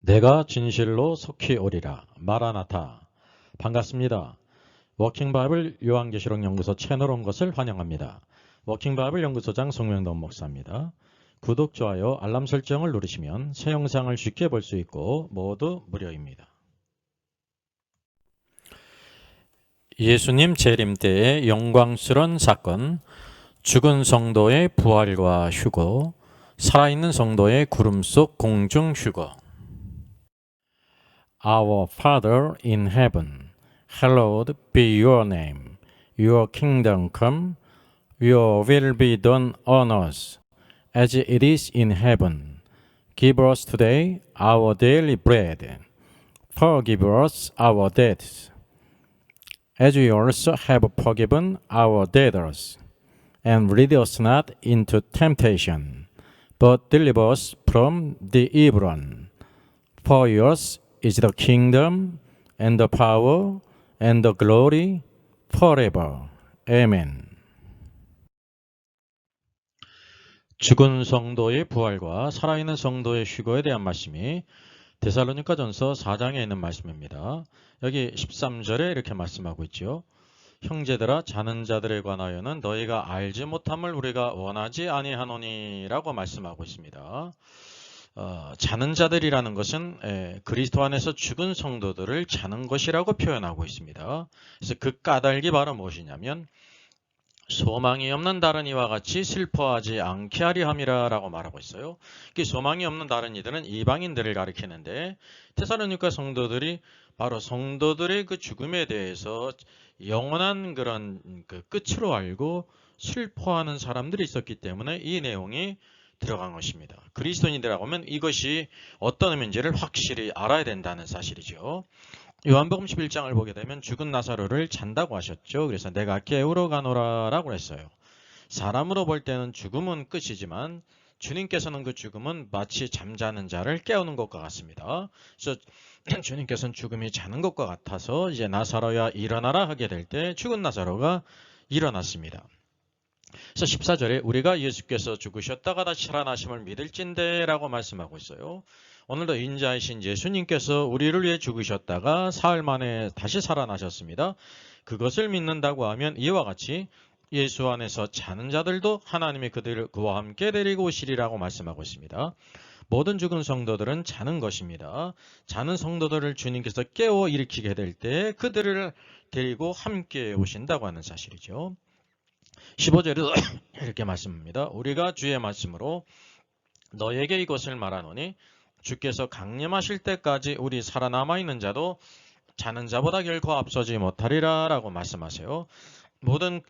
내가 진실로 속히 오리라. 마라나타. 반갑습니다. 워킹바이블 요한계시록 연구소 채널 온 것을 환영합니다. 워킹바이블 연구소장 송명돈 목사입니다. 구독, 좋아요, 알람 설정을 누르시면 새 영상을 쉽게 볼 수 있고 모두 무료입니다. 예수님 재림 때의 영광스러운 사건, 죽은 성도의 부활과 휴거, 살아있는 성도의 구름 속 공중 휴거. Our Father in heaven, hallowed be your name. Your kingdom come, your will be done on earth, as it is in heaven. Give us today our daily bread. Forgive us our debts, as we also have forgiven our debtors. And lead us not into temptation, but deliver us from the evil one. For yours is the kingdom and the power and the glory forever. Amen. 죽은 성도의 부활과 살아있는 성도의 휴거에 대한 말씀이 데살로니가전서 4장에 있는 말씀입니다. 여기 13절에 이렇게 말씀하고 있죠. 형제들아, 자는 자들에 관하여는 너희가 알지 못함을 우리가 원하지 아니하노니라고 말씀하고 있습니다. 자는 자들이라는 것은 그리스도 안에서 죽은 성도들을 자는 것이라고 표현하고 있습니다. 그래서 그 까닭이 바로 무엇이냐면 소망이 없는 다른 이와 같이 슬퍼하지 않게 하려 함이라 라고 말하고 있어요. 소망이 없는 다른 이들은 이방인들을 가리키는데 데살로니가 성도들이 바로 성도들의 그 죽음에 대해서 영원한 그런 그 끝으로 알고 슬퍼하는 사람들이 있었기 때문에 이 내용이 들어간 것입니다. 그리스도인이라고 하면 이것이 어떤 의미인지를 확실히 알아야 된다는 사실이죠. 요한복음 11장을 보게 되면 죽은 나사로를 잔다고 하셨죠. 그래서 내가 깨우러 가노라 라고 했어요. 사람으로 볼 때는 죽음은 끝이지만 주님께서는 그 죽음은 마치 잠자는 자를 깨우는 것과 같습니다. 그래서 주님께서는 죽음이 자는 것과 같아서 이제 나사로야 일어나라 하게 될 때 죽은 나사로가 일어났습니다. 그래서 14절에 우리가 예수께서 죽으셨다가 다시 살아나심을 믿을진대 라고 말씀하고 있어요. 오늘도 인자이신 예수님께서 우리를 위해 죽으셨다가 사흘 만에 다시 살아나셨습니다. 그것을 믿는다고 하면 이와 같이 예수 안에서 자는 자들도 하나님이 그들을 그와 함께 데리고 오시리라고 말씀하고 있습니다. 모든 죽은 성도들은 자는 것입니다. 자는 성도들을 주님께서 깨워 일으키게 될 때 그들을 데리고 함께 오신다고 하는 사실이죠. 15절에도 이렇게 말씀합니다. 우리가 주의 말씀으로 너에게 이것을 말하노니 주께서 강림하실 때까지 우리 살아남아 있는 자도 자는 자보다 결코 앞서지 못하리라 라고 말씀하세요. 모든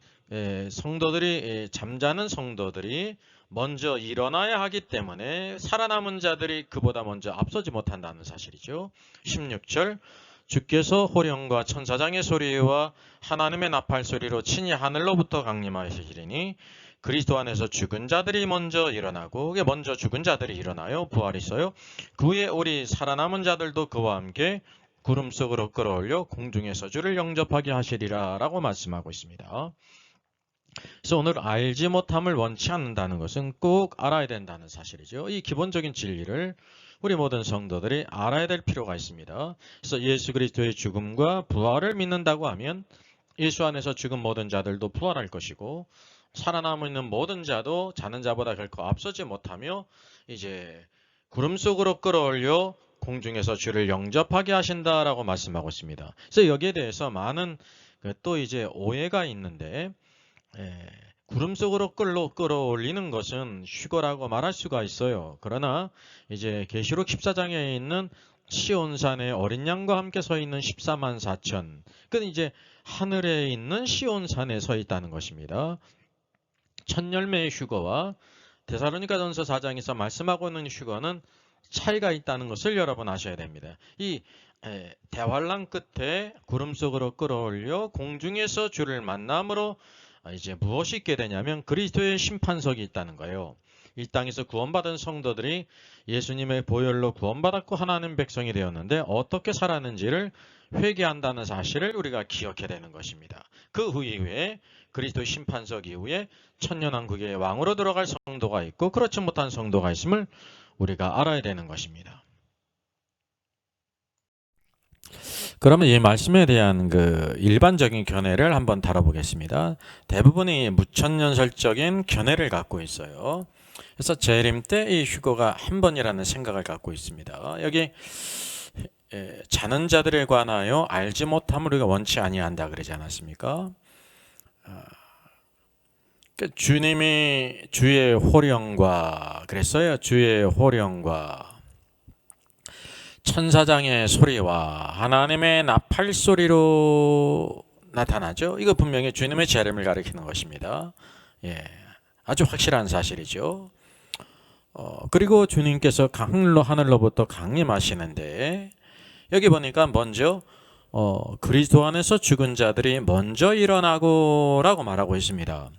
성도들이 잠자는 성도들이 먼저 일어나야 하기 때문에 살아남은 자들이 그보다 먼저 앞서지 못한다는 사실이죠. 16절 주께서 호령과 천사장의 소리와 하나님의 나팔 소리로 친히 하늘로부터 강림하시리니 그리스도 안에서 죽은 자들이 먼저 일어나고 먼저 죽은 자들이 일어나요. 부활이 있어요. 그 후에 우리 살아남은 자들도 그와 함께 구름 속으로 끌어올려 공중에서 주를 영접하게 하시리라 라고 말씀하고 있습니다. 그래서 오늘 알지 못함을 원치 않는다는 것은 꼭 알아야 된다는 사실이죠. 이 기본적인 진리를 우리 모든 성도들이 알아야 될 필요가 있습니다. 그래서 예수 그리스도의 죽음과 부활을 믿는다고 하면 예수 안에서 죽은 모든 자들도 부활할 것이고 살아남아 있는 모든 자도 자는 자보다 결코 앞서지 못하며 이제 구름 속으로 끌어올려 공중에서 주를 영접하게 하신다라고 말씀하고 있습니다. 그래서 여기에 대해서 많은 또 이제 오해가 있는데 구름 속으로 끌어올리는 것은 휴거라고 말할 수가 있어요. 그러나 이제 계시록 14장에 있는 시온산에 어린 양과 함께 서 있는 14만 4천, 그건 이제 하늘에 있는 시온산에 서 있다는 것입니다. 첫 열매의 휴거와 데살로니가전서 4장에서 말씀하고 있는 휴거는 차이가 있다는 것을 여러분 아셔야 됩니다. 이 대환란 끝에 구름 속으로 끌어올려 공중에서 주를 만남으로 이제 무엇이 있게 되냐면 그리스도의 심판석이 있다는 거예요. 이 땅에서 구원받은 성도들이 예수님의 보혈로 구원받았고 하나님 백성이 되었는데 어떻게 살았는지를 회개한다는 사실을 우리가 기억해야 되는 것입니다. 그 이후에 그리스도의 심판석 이후에 천년왕국의 왕으로 들어갈 성도가 있고 그렇지 못한 성도가 있음을 우리가 알아야 되는 것입니다. 그러면 이 말씀에 대한 그 일반적인 견해를 한번 다뤄보겠습니다. 대부분이 무천년설적인 견해를 갖고 있어요. 그래서 재림 때 이 휴거가 한 번이라는 생각을 갖고 있습니다. 여기 자는 자들에 관하여 알지 못함을 우리가 원치 아니한다 그러지 않았습니까? 주님이 주의 호령과 그랬어요. 주의 호령과 천사장의 소리와 하나님의 나팔 소리로 나타나죠. 이거 분명히 주님의 재림을 가리키는 것입니다. 아주 확실한 사실이죠. 그리고 주님께서 하늘로부터 강림하시는데 여기 보니까 먼저 그리스도 안에서 죽은 자들이 먼저 일어나고라고 말하고 있습니다.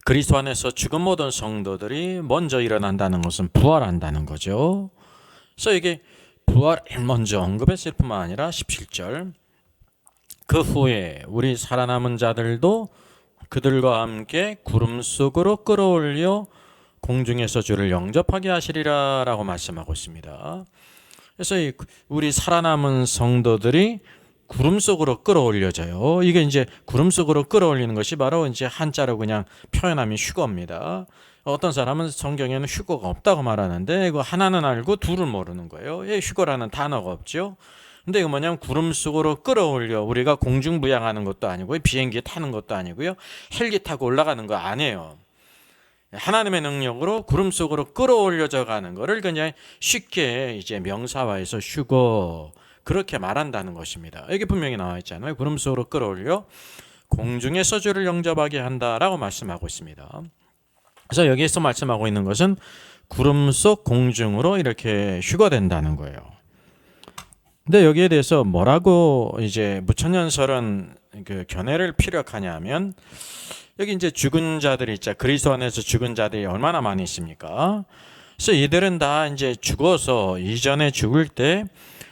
그리스도 안에서 죽은 모든 성도들이 먼저 일어난다는 것은 부활한다는 거죠. 그래서 이게 부활을 먼저 언급했을 뿐만 아니라 17절 그 후에 우리 살아남은 자들도 그들과 함께 구름 속으로 끌어올려 공중에서 주를 영접하게 하시리라 라고 말씀하고 있습니다. 그래서 우리 살아남은 성도들이 구름 속으로 끌어올려져요. 이게 이제 구름 속으로 끌어올리는 것이 바로 이제 한자로 그냥 표현하면 휴거입니다. 어떤 사람은 성경에는 휴거가 없다고 말하는데 이거 하나는 알고 둘은 모르는 거예요. 휴거라는 단어가 없죠. 근데 이거 뭐냐면 구름 속으로 끌어올려 우리가 공중부양하는 것도 아니고요. 비행기 타는 것도 아니고요. 헬기 타고 올라가는 거 아니에요. 하나님의 능력으로 구름 속으로 끌어올려져 가는 거를 그냥 쉽게 이제 명사화해서 휴거 그렇게 말한다는 것입니다. 여기 분명히 나와 있잖아요. 구름 속으로 끌어올려 공중에서 주를 영접하게 한다라고 말씀하고 있습니다. 그래서 여기에서 말씀하고 있는 것은 구름 속 공중으로 이렇게 휴거된다는 거예요. 근데 여기에 대해서 뭐라고 이제 무천년설은 그 견해를 피력하냐면 여기 이제 죽은 자들이 있죠. 그리스도 안에서 죽은 자들이 얼마나 많이 있습니까? 그래서 이들은 다 이제 죽어서 이전에 죽을 때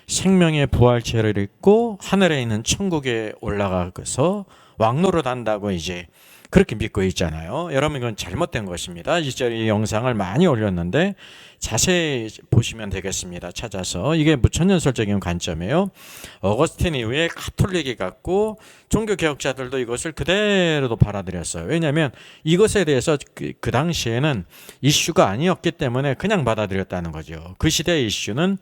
생명의 부활체를 입고 하늘에 있는 천국에 올라가서 왕노릇 한다고 이제 그렇게 믿고 있잖아요. 여러분 이건 잘못된 것입니다. 이 영상을 많이 올렸는데 자세히 보시면 되겠습니다. 찾아서 이게 무천년설적인 관점이에요. 어거스틴 이후에 가톨릭이 갖고 종교개혁자들도 이것을 그대로도 받아들였어요. 왜냐하면 이것에 대해서 그 당시에는 이슈가 아니었기 때문에 그냥 받아들였다는 거죠. 그 시대의 이슈는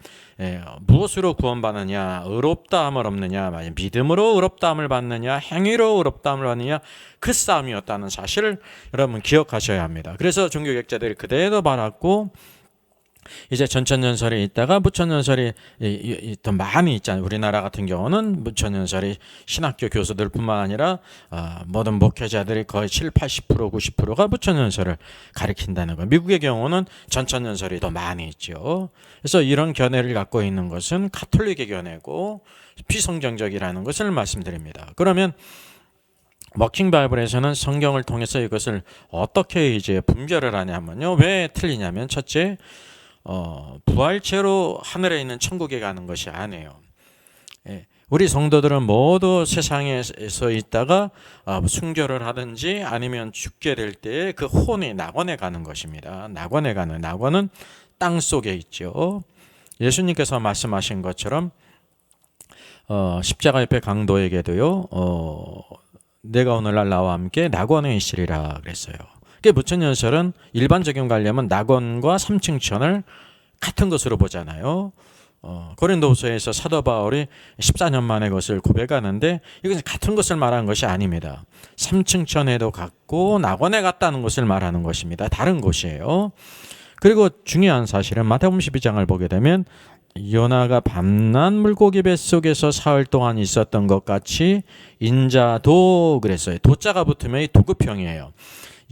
무엇으로 구원받느냐, 의롭다함을 얻느냐, 믿음으로 의롭다함을 받느냐, 행위로 의롭다함을 받느냐 그 싸움이었다는 사실을 여러분 기억하셔야 합니다. 그래서 종교개혁자들이 그대로 받았고 이제 전천년설이 있다가 무천년설이 더 많이 있잖아요. 우리나라 같은 경우는 무천년설이 신학교 교수들뿐만 아니라 모든 목회자들이 거의 7, 80%, 90%가 무천년설을 가리킨다는 거예요. 미국의 경우는 전천년설이 더 많이 있죠. 그래서 이런 견해를 갖고 있는 것은 가톨릭의 견해고 비성경적이라는 것을 말씀드립니다. 그러면 워킹 바이블에서는 성경을 통해서 이것을 어떻게 이제 분별을 하냐면요. 왜 틀리냐면 첫째 부활체로 하늘에 있는 천국에 가는 것이 아니에요. 우리 성도들은 모두 세상에서 있다가 순교를 하든지 아니면 죽게 될 때 그 혼이 낙원에 가는 것입니다. 낙원은 땅 속에 있죠. 예수님께서 말씀하신 것처럼 십자가 옆에 강도에게도요. 내가 오늘날 나와 함께 낙원에 있으리라 그랬어요. 무천년설은 일반적인 관념은 낙원과 삼층천을 같은 것으로 보잖아요. 고린도후서에서 사도 바울이 14년 만에 그것을 고백하는데 이것은 같은 것을 말하는 것이 아닙니다. 삼층천에도 갔고 낙원에 갔다는 것을 말하는 것입니다. 다른 곳이에요. 그리고 중요한 사실은 마태복음 12장을 보게 되면 요나가 밤낮 물고기 뱃속에서 사흘 동안 있었던 것 같이 인자도 그랬어요. 도자가 붙으면 이 도급형이에요.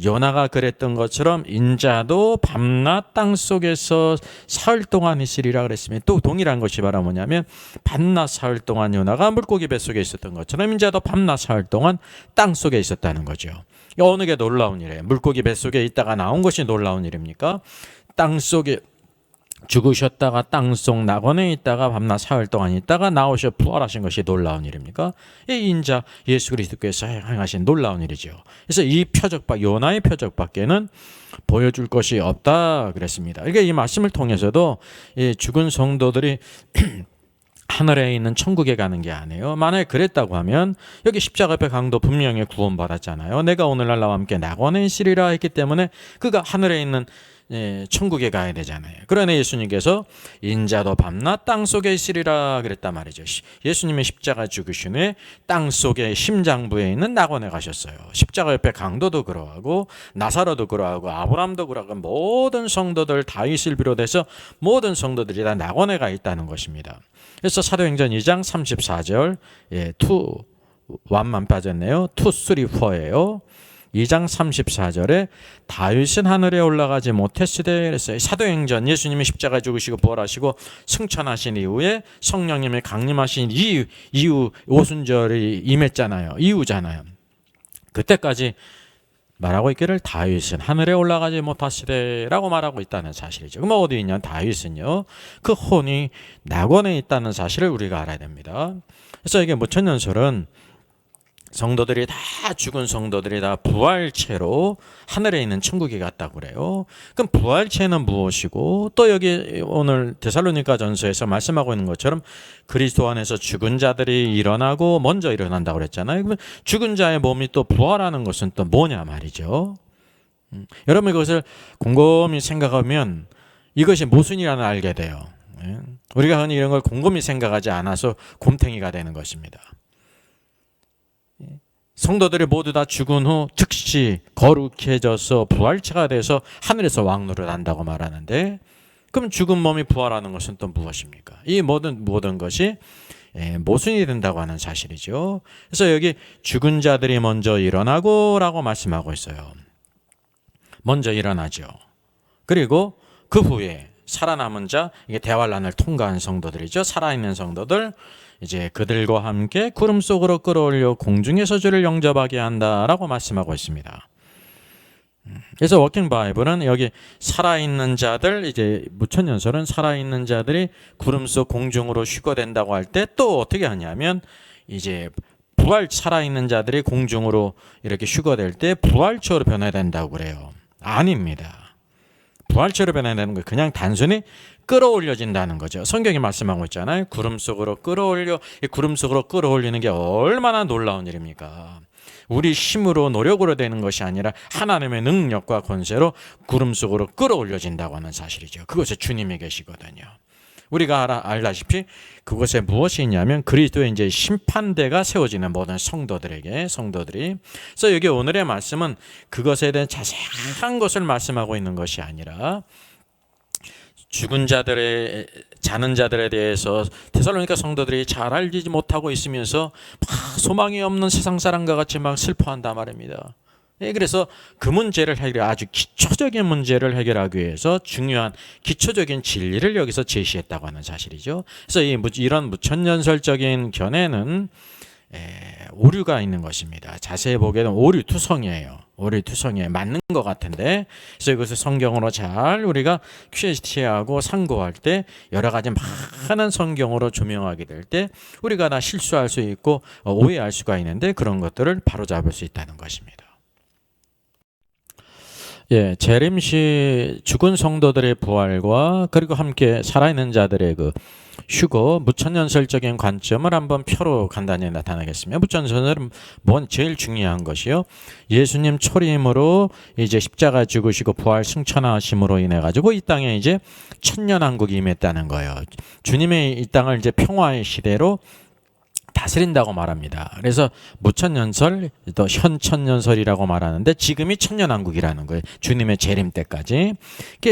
요나가 그랬던 것처럼 인자도 밤낮 땅속에서 사흘 동안 있으리라 그랬으면 또 동일한 것이 바로 뭐냐면 밤낮 사흘 동안 요나가 물고기 뱃속에 있었던 것처럼 인자도 밤낮 사흘 동안 땅속에 있었다는 거죠. 어느 게 놀라운 일이에요. 물고기 뱃속에 있다가 나온 것이 놀라운 일입니까? 땅속에 죽으셨다가 땅속 낙원에 있다가 밤낮 사흘 동안 있다가 나오셔 부활하신 것이 놀라운 일입니까? 이 인자 예수 그리스도께서 행하신 놀라운 일이죠. 그래서 이 요나의 표적밖에는 보여줄 것이 없다 그랬습니다. 그러니까 이 말씀을 통해서도 이 죽은 성도들이 하늘에 있는 천국에 가는 게 아니에요. 만약에 그랬다고 하면 여기 십자가 앞에 강도 분명히 구원받았잖아요. 내가 오늘날 나와 함께 낙원에 있으리라 했기 때문에 그가 하늘에 있는 천국에 가야 되잖아요. 그러나 예수님께서 인자도 밤낮 땅속에 있으리라 그랬단 말이죠. 예수님의 십자가 죽으신 후에 땅속의 심장부에 있는 낙원에 가셨어요. 십자가 옆에 강도도 그러하고 나사로도 그러하고 아브라함도 그러하고 모든 성도들, 다윗을 비롯해서 모든 성도들이 다 낙원에 가 있다는 것입니다. 그래서 사도행전 2장 34절 1만 빠졌네요. 2, 3, 4예요. 2장 34절에 다윗은 하늘에 올라가지 못했으되 그랬어요. 사도행전 예수님이 십자가 죽으시고 부활하시고 승천하신 이후에 성령님의 강림하신 이후 오순절이 임했잖아요. 이후잖아요. 그때까지 말하고 있기를 다윗은 하늘에 올라가지 못하시되 라고 말하고 있다는 사실이죠. 그럼 어디 있냐? 다윗은요. 그 혼이 낙원에 있다는 사실을 우리가 알아야 됩니다. 그래서 이게 무천년설은 성도들이 다 죽은 성도들이 다 부활체로 하늘에 있는 천국에 갔다고 그래요. 그럼 부활체는 무엇이고 또 여기 오늘 데살로니가 전서에서 말씀하고 있는 것처럼 그리스도 안에서 죽은 자들이 일어나고 먼저 일어난다고 그랬잖아요. 그러면 죽은 자의 몸이 또 부활하는 것은 또 뭐냐 말이죠. 여러분 이것을 곰곰이 생각하면 이것이 무슨이라는 알게 돼요. 우리가 흔히 이런 걸 곰곰이 생각하지 않아서 곰탱이가 되는 것입니다. 성도들이 모두 다 죽은 후 즉시 거룩해져서 부활체가 돼서 하늘에서 왕노를 한다고 말하는데 그럼 죽은 몸이 부활하는 것은 또 무엇입니까? 이 모든 것이 모순이 된다고 하는 사실이죠. 그래서 여기 죽은 자들이 먼저 일어나고 라고 말씀하고 있어요. 먼저 일어나죠. 그리고 그 후에 살아남은 자, 이게 대환란을 통과한 성도들이죠. 살아있는 성도들 이제 그들과 함께 구름 속으로 끌어올려 공중에서 주를 영접하게 한다라고 말씀하고 있습니다. 그래서 워킹 바이블은 여기 살아있는 자들, 이제 무천년설은 살아있는 자들이 구름 속 공중으로 휴거된다고 할 때 또 어떻게 하냐면 이제 살아있는 자들이 공중으로 이렇게 휴거될 때 부활체로 변화된다고 그래요. 아닙니다. 부활체로 변화되는 거 그냥 단순히 끌어올려진다는 거죠. 성경이 말씀하고 있잖아요. 구름 속으로 끌어올려, 이 구름 속으로 끌어올리는 게 얼마나 놀라운 일입니까? 우리 힘으로 노력으로 되는 것이 아니라 하나님의 능력과 권세로 구름 속으로 끌어올려진다고 하는 사실이죠. 그것에 주님이 계시거든요. 우리가 알다시피 그곳에 무엇이 있냐면 그리스도의 이제 심판대가 세워지는 모든 성도들이. 그래서 여기 오늘의 말씀은 그것에 대한 자세한 것을 말씀하고 있는 것이 아니라 죽은 자들의 자는 자들에 대해서 데살로니가 성도들이 잘 알지 못하고 있으면서 막 소망이 없는 세상 사람과 같이 막 슬퍼한단 말입니다. 그래서 그 문제를 아주 기초적인 문제를 해결하기 위해서 중요한 기초적인 진리를 여기서 제시했다고 하는 사실이죠. 그래서 이런 무천년설적인 견해는 오류가 있는 것입니다. 자세히 보기에는 오류투성이에요. 맞는 것 같은데, 그래서 이것을 성경으로 잘 우리가 퀴즈티하고 상고할 때 여러 가지 많은 성경으로 조명하게 될 때 우리가 다 실수할 수 있고 오해할 수가 있는데 그런 것들을 바로잡을 수 있다는 것입니다. 재림시 죽은 성도들의 부활과 그리고 함께 살아있는 자들의 그 휴거, 무천년설적인 관점을 한번 표로 간단히 나타내겠습니다. 무천년설은 제일 중요한 것이요. 예수님 초림으로 이제 십자가 죽으시고 부활 승천하심으로 인해 가지고 이 땅에 이제 천년왕국이 임했다는 거예요. 주님의 이 땅을 이제 평화의 시대로 다스린다고 말합니다. 그래서 무천년설, 또 현천년설이라고 말하는데 지금이 천년왕국이라는 거예요. 주님의 재림 때까지.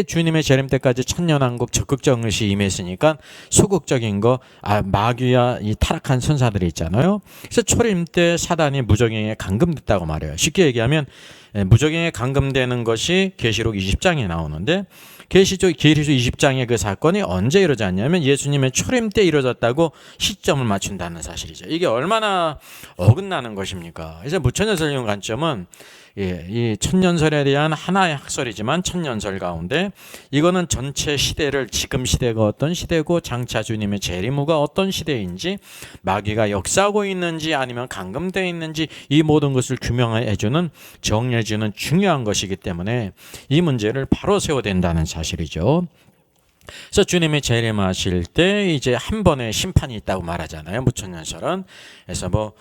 주님의 재림 때까지 천년왕국 적극적 응시 임했으니까 소극적인 거, 마귀와 이 타락한 선사들이 있잖아요. 그래서 초림 때 사단이 무적행에 감금됐다고 말해요. 쉽게 얘기하면 무적행에 감금되는 것이 계시록 20장에 나오는데 계시록 20장의 그 사건이 언제 이루어졌냐면 예수님의 초림 때 이루어졌다고 시점을 맞춘다는 사실이죠. 이게 얼마나 어긋나는 것입니까? 그래서 무천년설적 관점은 이 천년설에 대한 하나의 학설이지만 천년설 가운데 이거는 전체 시대를 지금 시대가 어떤 시대고 장차 주님의 재림후가 어떤 시대인지 마귀가 역사하고 있는지 아니면 감금되어 있는지 이 모든 것을 규명해주는 정리해주는 중요한 것이기 때문에 이 문제를 바로 세워야 된다는 사실이죠. 그래서 주님이 재림하실 때 이제 한 번의 심판이 있다고 말하잖아요. 무천년설은. 그래서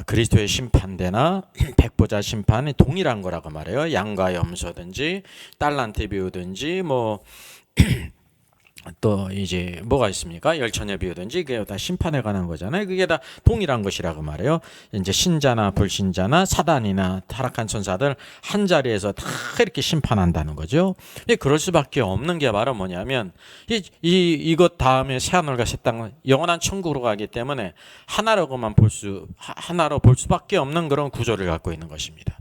그리스도의 심판대나 백보자 심판이 동일한 거라고 말해요. 양과 염소든지 달란트 비우든지 또 이제 뭐가 있습니까? 열처녀 비우든지 그게 다 심판에 관한 거잖아요. 그게 다 동일한 것이라고 말해요. 이제 신자나 불신자나 사단이나 타락한 천사들 한 자리에서 다 이렇게 심판한다는 거죠. 그럴 수밖에 없는 게 바로 뭐냐면 이것 다음에 새하늘과 새 땅은 영원한 천국으로 가기 때문에 하나로 볼 수밖에 없는 그런 구조를 갖고 있는 것입니다.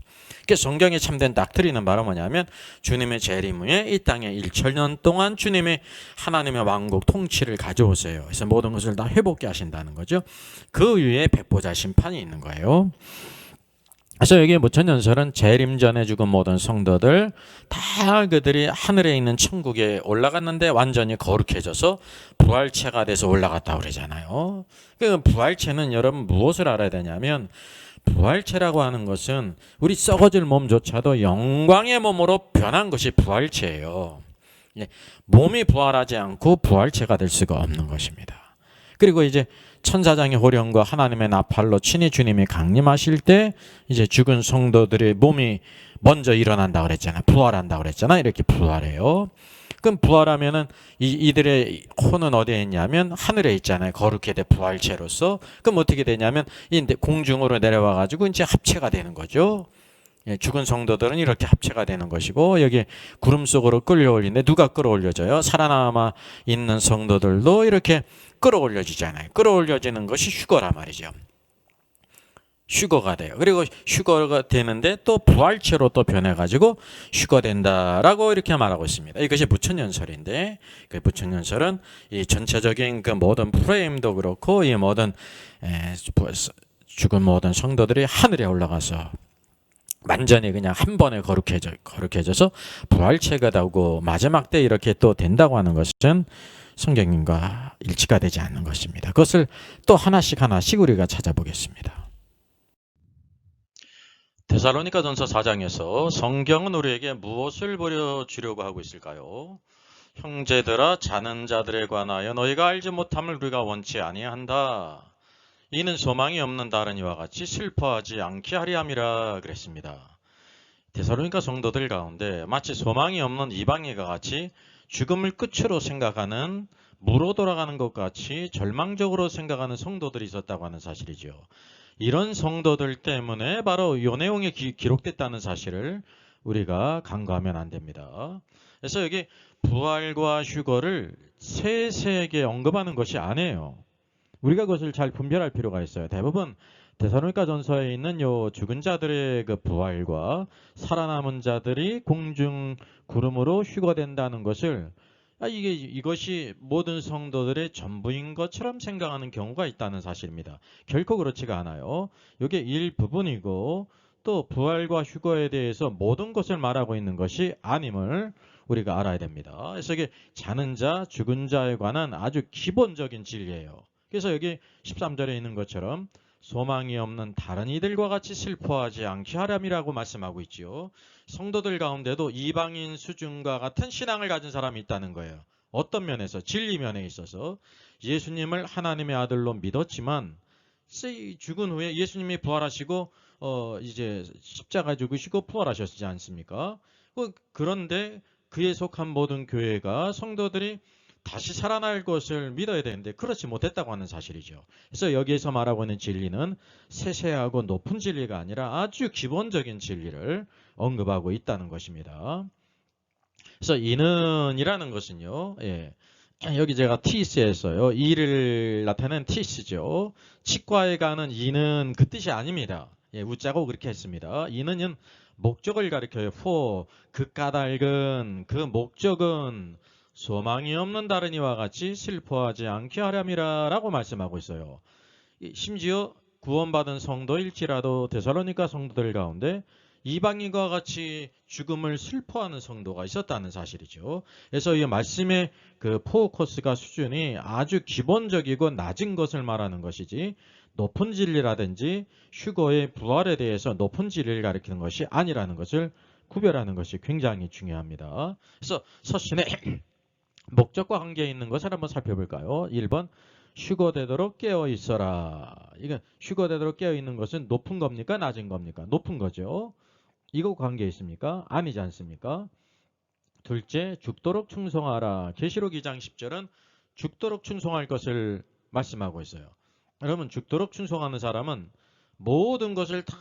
성경에 참된 닥트리는 바로 뭐냐면 주님의 재림 후에 이 땅에 1천년 동안 주님이 하나님의 왕국 통치를 가져오세요. 그래서 모든 것을 다 회복케 하신다는 거죠. 그 위에 백보자 심판이 있는 거예요. 그래서 여기 무천년설은 재림 전에 죽은 모든 성도들 다 그들이 하늘에 있는 천국에 올라갔는데 완전히 거룩해져서 부활체가 돼서 올라갔다고 그러잖아요. 그 부활체는 여러분 무엇을 알아야 되냐면 부활체라고 하는 것은 우리 썩어질 몸조차도 영광의 몸으로 변한 것이 부활체예요. 몸이 부활하지 않고 부활체가 될 수가 없는 것입니다. 그리고 이제 천사장의 호령과 하나님의 나팔로 친히 주님이 강림하실 때 이제 죽은 성도들의 몸이 먼저 일어난다 그랬잖아요. 부활한다 그랬잖아요. 이렇게 부활해요. 그럼 부활하면은 이들의 혼은 어디에 있냐면 하늘에 있잖아요. 거룩해 된 부활체로서. 그럼 어떻게 되냐면 공중으로 내려와 가지고 이제 합체가 되는 거죠. 죽은 성도들은 이렇게 합체가 되는 것이고 여기 구름 속으로 끌려올리는데 누가 끌어올려져요? 살아남아 있는 성도들도 이렇게 끌어올려지잖아요. 끌어올려지는 것이 휴거란 말이죠. 휴거가 돼요. 그리고 휴거가 되는데 또 부활체로 또 변해가지고 휴거된다라고 이렇게 말하고 있습니다. 이것이 무천년설인데 그 무천년설은 이 전체적인 그 모든 프레임도 그렇고 이 모든 죽은 모든 성도들이 하늘에 올라가서 완전히 그냥 한 번에 거룩해져서 부활체가 되고 마지막 때 이렇게 또 된다고 하는 것은 성경님과 일치가 되지 않는 것입니다. 그것을 또 하나씩 우리가 찾아보겠습니다. 데살로니가전서 4장에서 성경은 우리에게 무엇을 보여주려고 하고 있을까요? 형제들아 자는 자들에 관하여 너희가 알지 못함을 우리가 원치 아니한다. 이는 소망이 없는 다른 이와 같이 슬퍼하지 않게 하리 함이라 그랬습니다. 데살로니가 성도들 가운데 마치 소망이 없는 이방인과 같이 죽음을 끝으로 생각하는 무로 돌아가는 것 같이 절망적으로 생각하는 성도들이 있었다고 하는 사실이죠. 이런 성도들 때문에 바로 이 내용이 기록됐다는 사실을 우리가 간과하면 안 됩니다. 그래서 여기 부활과 휴거를 세세하게 언급하는 것이 아니에요. 우리가 그것을 잘 분별할 필요가 있어요. 대부분 데살로니가 전서에 있는 요 죽은 자들의 그 부활과 살아남은 자들이 공중 구름으로 휴거된다는 것을 이것이 모든 성도들의 전부인 것처럼 생각하는 경우가 있다는 사실입니다. 결코 그렇지가 않아요. 이게 일부분이고 또 부활과 휴거에 대해서 모든 것을 말하고 있는 것이 아님을 우리가 알아야 됩니다. 그래서 이게 자는 자, 죽은 자에 관한 아주 기본적인 진리예요. 그래서 여기 13절에 있는 것처럼 소망이 없는 다른 이들과 같이 슬퍼하지 않게 하렴이라고 말씀하고 있지요. 성도들 가운데도 이방인 수준과 같은 신앙을 가진 사람이 있다는 거예요. 어떤 면에서? 진리 면에 있어서 예수님을 하나님의 아들로 믿었지만 죽은 후에 예수님이 부활하시고 이제 십자가 죽으시고 부활하셨지 않습니까? 그런데 그에 속한 모든 교회가 성도들이 다시 살아날 것을 믿어야 되는데 그렇지 못했다고 하는 사실이죠. 그래서 여기에서 말하고 있는 진리는 세세하고 높은 진리가 아니라 아주 기본적인 진리를 언급하고 있다는 것입니다. 그래서 이는이라는 것은요. 여기 제가 티스에서요. 이를 나타내는 티스죠. 치과에 가는 이는 그 뜻이 아닙니다. 웃자고 그렇게 했습니다. 이는 목적을 가리켜요. for 그 까닭은 그 목적은 소망이 없는 다른 이와 같이 슬퍼하지 않게 하렴이라 라고 말씀하고 있어요. 심지어 구원받은 성도일지라도 데살로니가 성도들 가운데 이방인과 같이 죽음을 슬퍼하는 성도가 있었다는 사실이죠. 그래서 이 말씀의 그 포커스가 수준이 아주 기본적이고 낮은 것을 말하는 것이지 높은 진리라든지 휴거의 부활에 대해서 높은 진리를 가리키는 것이 아니라는 것을 구별하는 것이 굉장히 중요합니다. 그래서 서신에 목적과 관계에 있는 것을 한번 살펴볼까요? 1번 휴거되도록 깨어 있어라. 이거 휴거되도록 깨어 있는 것은 높은 겁니까? 낮은 겁니까? 높은 거죠. 이거 관계 있습니까? 아니지 않습니까? 둘째, 죽도록 충성하라. 계시록 2장 10절은 죽도록 충성할 것을 말씀하고 있어요. 여러분, 죽도록 충성하는 사람은 모든 것을 다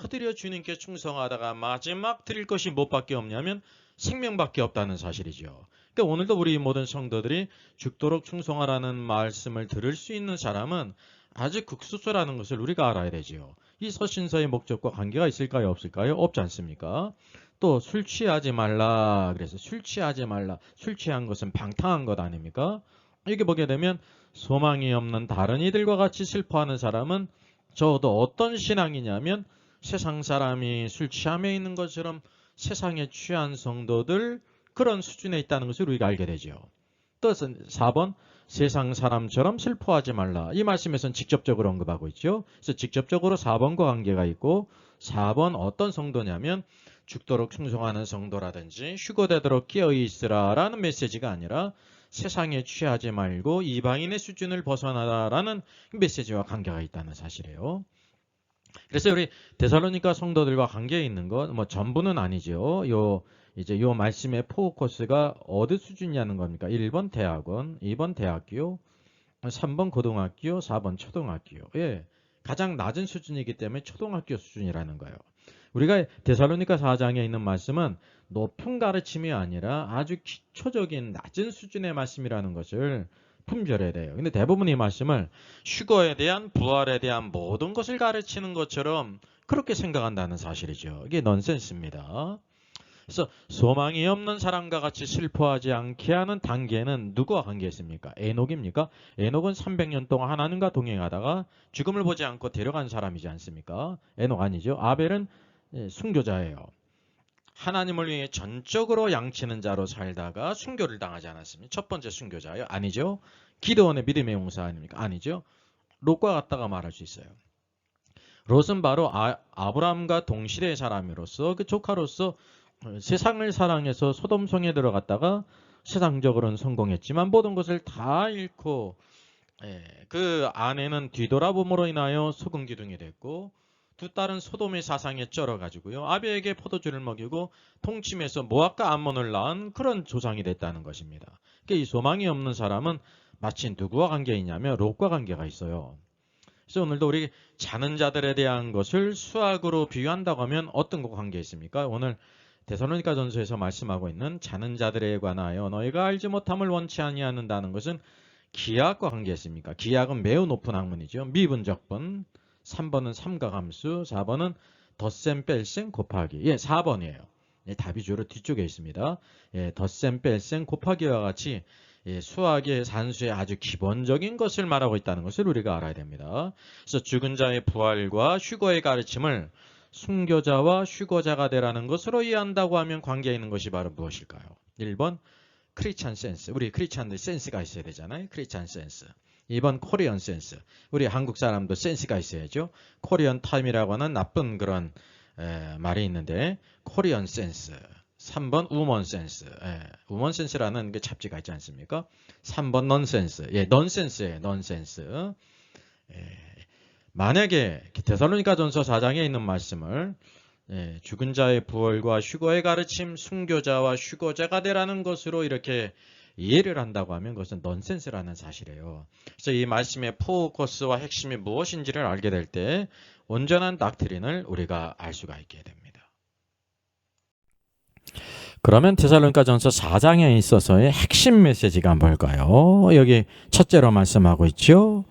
드려 주님께 충성하다가 마지막 드릴 것이 무엇밖에 없냐면 생명밖에 없다는 사실이죠. 그러니까 오늘도 우리 모든 성도들이 죽도록 충성하라는 말씀을 들을 수 있는 사람은 아주 극소수라는 것을 우리가 알아야 되지요. 이 서신서의 목적과 관계가 있을까요? 없을까요? 없지 않습니까? 또 술 취하지 말라. 그래서 술 취하지 말라. 술 취한 것은 방탕한 것 아닙니까? 이렇게 보게 되면 소망이 없는 다른 이들과 같이 슬퍼하는 사람은 저도 어떤 신앙이냐면 세상 사람이 술 취함에 있는 것처럼 세상에 취한 성도들 그런 수준에 있다는 것을 우리가 알게 되죠. 또 4번 세상 사람처럼 슬퍼하지 말라. 이 말씀에서는 직접적으로 언급하고 있죠. 그래서 직접적으로 4번과 관계가 있고 4번 어떤 성도냐면 죽도록 충성하는 성도라든지 휴거되도록 깨어있으라 라는 메시지가 아니라 세상에 취하지 말고 이방인의 수준을 벗어나라라는 메시지와 관계가 있다는 사실이에요. 그래서 우리 데살로니가 성도들과 관계에 있는 것, 뭐 전부는 아니죠. 이제 요 말씀의 포커스가 어느 수준이냐는 겁니까? 1번 대학원, 2번 대학교, 3번 고등학교, 4번 초등학교. 예. 가장 낮은 수준이기 때문에 초등학교 수준이라는 거예요. 우리가 데살로니가 4장에 있는 말씀은 높은 가르침이 아니라 아주 기초적인 낮은 수준의 말씀이라는 것을 품절해야 돼요. 근데 대부분 이 말씀을 휴거에 대한 부활에 대한 모든 것을 가르치는 것처럼 그렇게 생각한다는 사실이죠. 이게 넌센스입니다. 그래서 소망이 없는 사람과 같이 슬퍼하지 않게 하는 단계는 누구와 관계했습니까? 에녹입니까? 에녹은 300년 동안 하나님과 동행하다가 죽음을 보지 않고 데려간 사람이지 않습니까? 에녹 아니죠. 아벨은 순교자예요. 하나님을 위해 전적으로 양치는 자로 살다가 순교를 당하지 않았습니까? 첫 번째 순교자예요? 아니죠. 기드온의 믿음의 용사 아닙니까? 아니죠. 롯과 같다가 말할 수 있어요. 롯은 바로 아브라함과 동시대의 사람으로서 그 조카로서 세상을 사랑해서 소돔성에 들어갔다가 세상적으로는 성공했지만 모든 것을 다 잃고 그 아내는 뒤돌아봄으로 인하여 소금 기둥이 됐고 두 딸은 소돔의 사상에 쩔어가지고요. 아비에게 포도주를 먹이고 통침해서 모압과 암몬을 낳은 그런 조상이 됐다는 것입니다. 그러니까 이 소망이 없는 사람은 마치 누구와 관계가 있냐면 롯과 관계가 있어요. 그래서 오늘도 우리 자는 자들에 대한 것을 수학으로 비유한다고 하면 어떤 것과 관계 있습니까? 오늘 데살로니가 전서에서 말씀하고 있는 자는 자들에 관하여 너희가 알지 못함을 원치 아니하는다는 것은 기하학과 관계했습니까? 기하학은 매우 높은 학문이죠. 미분적분, 3번은 삼각함수, 4번은 덧셈 뺄셈 곱하기. 4번이에요. 답이 주로 뒤쪽에 있습니다. 덧셈 뺄셈 곱하기와 같이 수학의 산수의 아주 기본적인 것을 말하고 있다는 것을 우리가 알아야 됩니다. 그래서 죽은 자의 부활과 휴거의 가르침을 순교자와 휴거자가 되라는 것으로 이해한다고 하면 관계에 있는 것이 바로 무엇일까요? 1번 크리스찬 센스. 우리 크리스찬들 센스가 있어야 되잖아요. 크리스찬 센스. 2번 코리안 센스. 우리 한국 사람도 센스가 있어야죠. 코리안 타임이라고 하는 나쁜 그런 말이 있는데 코리안 센스. 3번 우먼 센스. 우먼 센스라는 그 잡지가 있지 않습니까? 3번 넌센스. 넌센스예요. 넌센스. 만약에 데살로니가 전서 4장에 있는 말씀을 죽은 자의 부활과 휴거의 가르침, 순교자와 휴거자가 되라는 것으로 이렇게 이해를 한다고 하면 그것은 넌센스라는 사실이에요. 그래서 이 말씀의 포커스와 핵심이 무엇인지를 알게 될 때 온전한 닥트린을 우리가 알 수가 있게 됩니다. 그러면 데살로니가 전서 4장에 있어서의 핵심 메시지가 뭘까요? 여기 첫째로 말씀하고 있죠.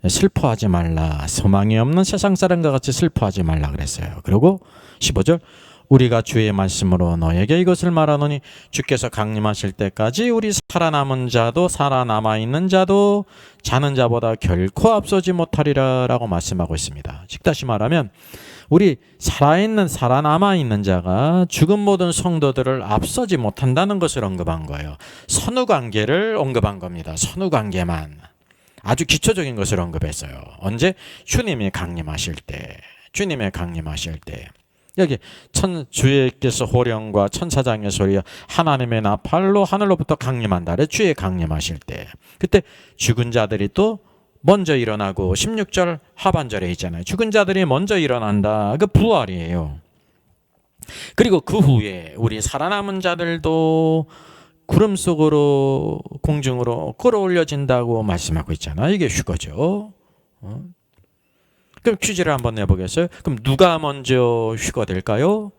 슬퍼하지 말라. 소망이 없는 세상 사람과 같이 슬퍼하지 말라 그랬어요. 그리고 15절 우리가 주의 말씀으로 너에게 이것을 말하노니 주께서 강림하실 때까지 우리 살아남은 자도 살아남아 있는 자도 자는 자보다 결코 앞서지 못하리라 라고 말씀하고 있습니다. 즉 다시 말하면 우리 살아남아 있는 자가 죽은 모든 성도들을 앞서지 못한다는 것을 언급한 거예요. 선후관계를 언급한 겁니다. 선후관계만. 아주 기초적인 것을 언급했어요. 언제? 주님이 강림하실 때. 주님의 강림하실 때. 여기 주께서 호령과 천사장의 소리와 하나님의 나팔로 하늘로부터 강림한다. 주의 강림하실 때 그때 죽은 자들이 또 먼저 일어나고 16절 하반절에 있잖아요. 죽은 자들이 먼저 일어난다. 그 부활이에요. 그리고 그 후에 우리 살아남은 자들도 구름 속으로 공중으로 끌어올려진다고 말씀하고 있잖아요. 이게 휴거죠. 그럼 퀴즈를 한번 내보겠어요? 그럼 누가 먼저 휴거될까요?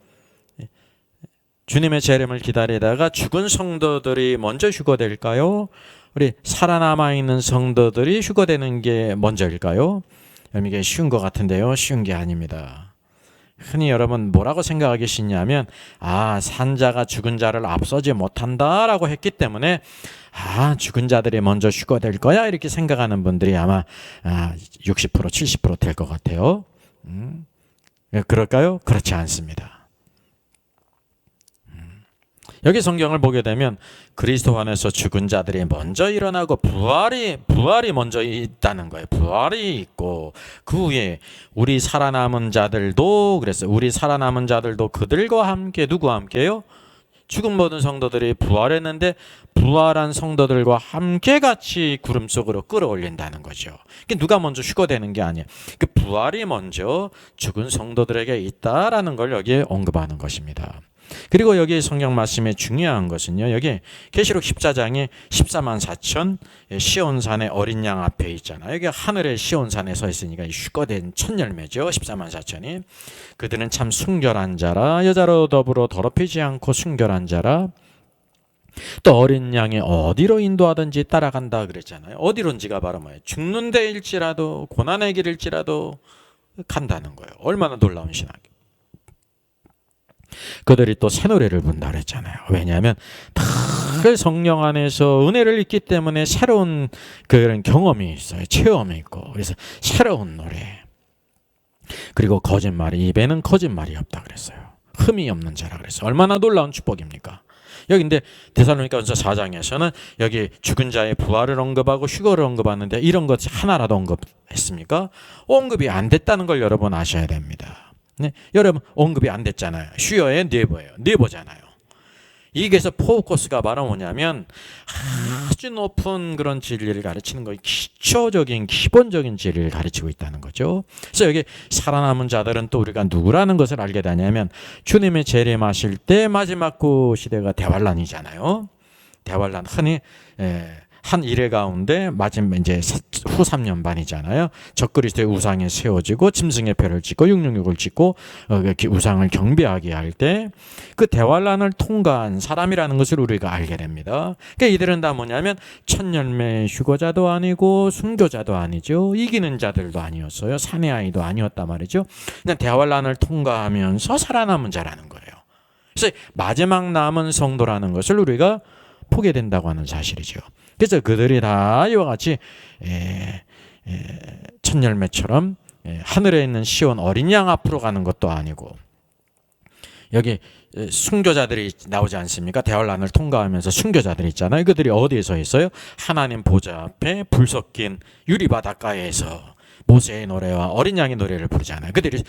주님의 재림을 기다리다가 죽은 성도들이 먼저 휴거될까요? 우리 살아남아 있는 성도들이 휴거되는 게 먼저일까요? 여러분 이게 쉬운 것 같은데요. 쉬운 게 아닙니다. 흔히 여러분 뭐라고 생각하기 쉽냐면 산자가 죽은 자를 앞서지 못한다라고 했기 때문에 죽은 자들이 먼저 휴거될 거야 이렇게 생각하는 분들이 아마 60% 70% 될 것 같아요. 그럴까요? 그렇지 않습니다. 여기 성경을 보게 되면 그리스도 안에서 죽은 자들이 먼저 일어나고 부활이 먼저 있다는 거예요. 부활이 있고 그 후에 우리 살아남은 자들도 그랬어요. 우리 살아남은 자들도 그들과 함께 누구와 함께요? 죽은 모든 성도들이 부활했는데 부활한 성도들과 함께 같이 구름 속으로 끌어올린다는 거죠. 누가 먼저 휴거되는 게 아니에요. 그 부활이 먼저 죽은 성도들에게 있다라는 걸 여기에 언급하는 것입니다. 그리고 여기 성경 말씀에 중요한 것은요. 여기 계시록 14장에 14만 4천 시온산의 어린 양 앞에 있잖아요. 여기 하늘의 시온산에 서 있으니까 휴거된 첫 열매죠. 14만 4천이. 그들은 참 순결한 자라 여자로 더불어 더럽히지 않고 순결한 자라 또 어린 양이 어디로 인도하든지 따라간다 그랬잖아요. 어디론지가 바로 뭐예요? 죽는 데일지라도 고난의 길일지라도 간다는 거예요. 얼마나 놀라운 신앙이에요. 그들이 또 새 노래를 부른다 그랬잖아요. 왜냐하면 다 성령 안에서 은혜를 입기 때문에 새로운 그런 경험이 있어요. 체험이 있고 그래서 새로운 노래. 그리고 거짓말이 입에는 거짓말이 없다 그랬어요. 흠이 없는 자라 그랬어요. 얼마나 놀라운 축복입니까? 여기 근데 데살로니가전서 4장에서는 여기 죽은 자의 부활을 언급하고 휴거를 언급하는데 이런 것이 하나라도 언급했습니까? 언급이 안 됐다는 걸 여러분 아셔야 됩니다. 네, 여러분 언급이 안 됐잖아요. 휴거의 네버예요. 네버잖아요. 이게서 포커스가 바로 뭐냐면 아주 높은 그런 진리를 가르치는 거예요. 기초적인 기본적인 진리를 가르치고 있다는 거죠. 그래서 여기 살아남은 자들은 또 우리가 누구라는 것을 알게 되냐면 주님의 재림하실 때 마지막 그 시대가 대환란이잖아요. 대환란 흔히 한 일회 가운데 마지막 이제 후 3년 반이잖아요. 적그리스도의 우상에 세워지고 짐승의 표를 짓고 666을 짓고 우상을 경배하게 할 때 그 대환란을 통과한 사람이라는 것을 우리가 알게 됩니다. 그러니까 이들은 다 뭐냐면 첫 열매 휴거자도 아니고 순교자도 아니죠. 이기는 자들도 아니었어요. 사내 아이도 아니었단 말이죠. 그냥 대환란을 통과하면서 살아남은 자라는 거예요. 그래서 마지막 남은 성도라는 것을 우리가 보게 된다고 하는 사실이죠. 그래서 그들이 다 이와 같이 첫 열매처럼 하늘에 있는 시온 어린 양 앞으로 가는 것도 아니고 여기 순교자들이 나오지 않습니까? 대환란을 통과하면서 순교자들이 있잖아요. 그들이 어디에 서 있어요? 하나님 보좌 앞에 불 섞인 유리바닷가에서 모세의 노래와 어린 양의 노래를 부르잖아요. 그들이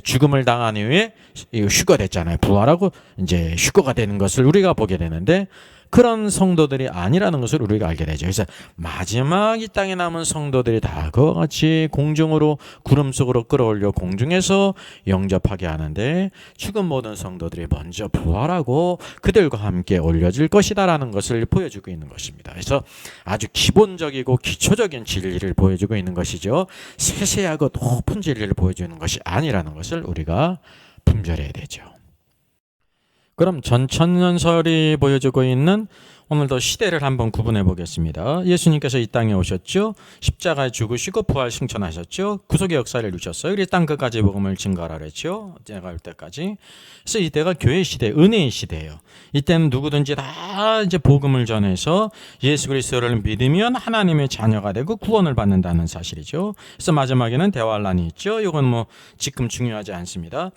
죽음을 당한 이후에 휴거됐잖아요. 부활하고 이제 휴거가 되는 것을 우리가 보게 되는데 그런 성도들이 아니라는 것을 우리가 알게 되죠. 그래서 마지막 이 땅에 남은 성도들이 다 그와 같이 공중으로 구름 속으로 끌어올려 공중에서 영접하게 하는데 죽은 모든 성도들이 먼저 부활하고 그들과 함께 올려질 것이다라는 것을 보여주고 있는 것입니다. 그래서 아주 기본적이고 기초적인 진리를 보여주고 있는 것이죠. 세세하고 높은 진리를 보여주는 것이 아니라는 것을 우리가 분별해야 되죠. 그럼 전천년설이 보여주고 있는 오늘도 시대를 한번 구분해 보겠습니다. 예수님께서 이 땅에 오셨죠. 십자가에 죽으시고 부활 승천하셨죠. 구속의 역사를 이루셨어요. 그래서 땅 끝까지 복음을 증거하라 그랬죠. 제가 올 때까지. 그래서 이때가 교회 시대, 은혜의 시대예요. 이때는 누구든지 다 이제 복음을 전해서 예수 그리스도를 믿으면 하나님의 자녀가 되고 구원을 받는다는 사실이죠. 그래서 마지막에는 대환란이 있죠. 이건 뭐 지금 중요하지 않습니다.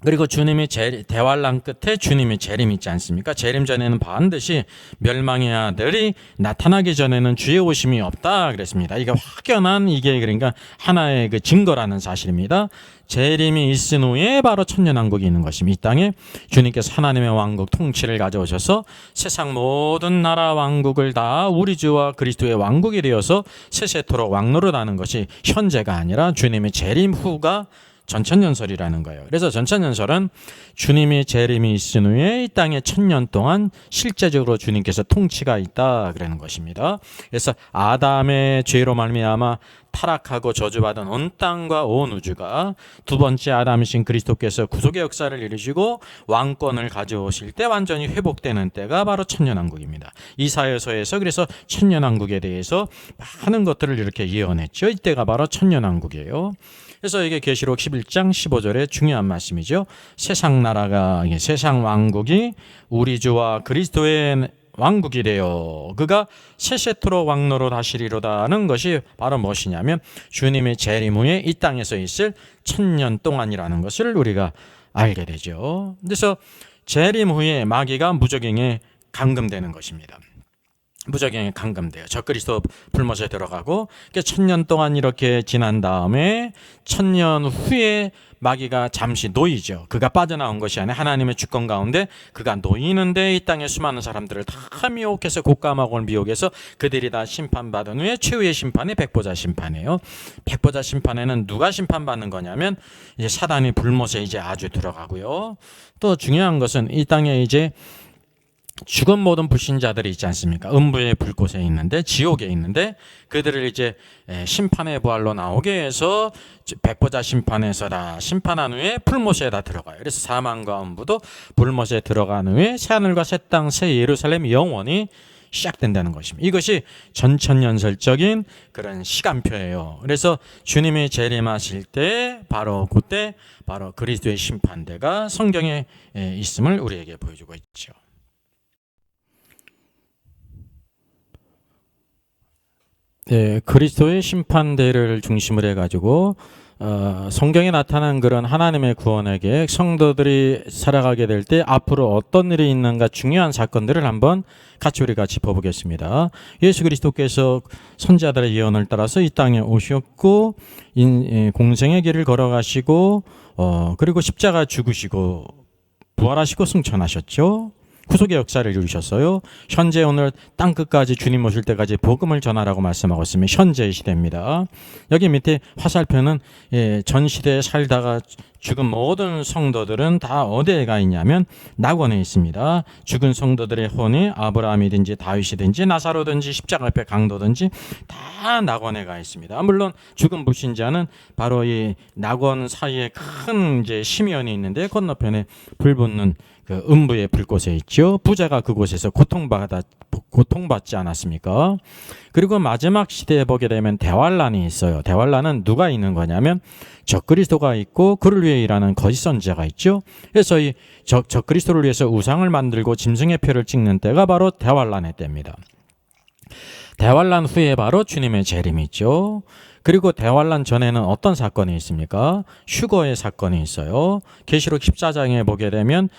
그리고 주님이 대환란 끝에 주님이 재림 있지 않습니까? 재림 전에는 반드시 멸망의 아들이 나타나기 전에는 주의 오심이 없다 그랬습니다. 이게 확연한 이게 그러니까 하나의 그 증거라는 사실입니다. 재림이 있은 후에 바로 천년왕국이 있는 것입니다. 이 땅에 주님께서 하나님의 왕국 통치를 가져오셔서 세상 모든 나라 왕국을 다 우리 주와 그리스도의 왕국이 되어서 세세토록 왕노릇하는 것이 현재가 아니라 주님의 재림 후가 전천년설이라는 거예요. 그래서 전천년설은 주님의 재림이 있은 후에 이 땅에 1000년 동안 실제적으로 주님께서 통치가 있다 그러는 것입니다. 그래서 아담의 죄로 말미암아 타락하고 저주받은 온 땅과 온 우주가 두 번째 아담이신 그리스도께서 구속의 역사를 이루시고 왕권을 가져오실 때 완전히 회복되는 때가 바로 천년왕국입니다. 이사야서에서 그래서 천년왕국에 대해서 많은 것들을 이렇게 예언했죠. 이때가 바로 천년왕국이에요. 그래서 이게 계시록 11장 15절의 중요한 말씀이죠. 세상 나라가 세상 왕국이 우리 주와 그리스도의 왕국이 되어 그가 세세토록 왕노릇 하시리로다는 것이 바로 무엇이냐면 주님의 재림 후에 이 땅에서 있을 1000년 동안이라는 것을 우리가 알게 되죠. 그래서 재림 후에 마귀가 무적행에 감금되는 것입니다. 무적행에 감금돼요. 적그리스도 불못에 들어가고 1000년 동안 이렇게 지난 다음에 1000년 후에 마귀가 잠시 놓이죠. 그가 빠져나온 것이 아니라 하나님의 주권 가운데 그가 놓이는데 이 땅에 수많은 사람들을 다 미혹해서 곶감하고 미혹해서 그들이 다 심판받은 후에 최후의 심판이 백보자 심판이에요. 백보자 심판에는 누가 심판받는 거냐면 이제 사단이 불못에 이제 아주 들어가고요. 또 중요한 것은 이 땅에 이제 죽은 모든 불신자들이 있지 않습니까? 음부의 불꽃에 있는데 지옥에 있는데 그들을 이제 심판의 부활로 나오게 해서 백보자 심판에서다 심판한 후에 불못에다 들어가요. 그래서 사망과 음부도 불못에 들어간 후에 새하늘과 새 땅 새 예루살렘 영원히 시작된다는 것입니다. 이것이 전천년설적인 그런 시간표예요. 그래서 주님이 재림하실 때 바로 그때 바로 그리스도의 심판대가 성경에 있음을 우리에게 보여주고 있죠. 네, 그리스도의 심판대를 중심으로 해가지고 성경에 나타난 그런 하나님의 구원의 계획, 성도들이 살아가게 될 때 앞으로 어떤 일이 있는가 중요한 사건들을 한번 같이 우리가 짚어보겠습니다. 예수 그리스도께서 선지자들의 예언을 따라서 이 땅에 오셨고 공생의 길을 걸어가시고 그리고 십자가 죽으시고 부활하시고 승천하셨죠. 구속의 역사를 이루셨어요. 현재 오늘 땅끝까지 주님 오실 때까지 복음을 전하라고 말씀하고 있으면 현재의 시대입니다. 여기 밑에 화살표는 전 시대에 살다가 죽은 모든 성도들은 다 어디에 가 있냐면 낙원에 있습니다. 죽은 성도들의 혼이 아브라함이든지 다윗이든지 나사로든지 십자가 앞에 강도든지 다 낙원에 가 있습니다. 물론 죽은 불신자는 바로 이 낙원 사이에 큰 이제 심연이 있는데 건너편에 불 붙는 그 음부의 불꽃에 있죠. 부자가 그곳에서 고통받지 않았습니까? 그리고 마지막 시대에 보게 되면 대환란이 있어요. 대환란은 누가 있는 거냐면 적그리스도가 있고 그를 위해 일하는 거짓 선지자가 있죠. 그래서 이 적그리스도를 위해서 우상을 만들고 짐승의 표를 찍는 때가 바로 대환란의 때입니다. 대환란 후에 바로 주님의 재림이 있죠. 그리고 대환란 전에는 어떤 사건이 있습니까? 휴거의 사건이 있어요. 계시록 14장에 보게 되면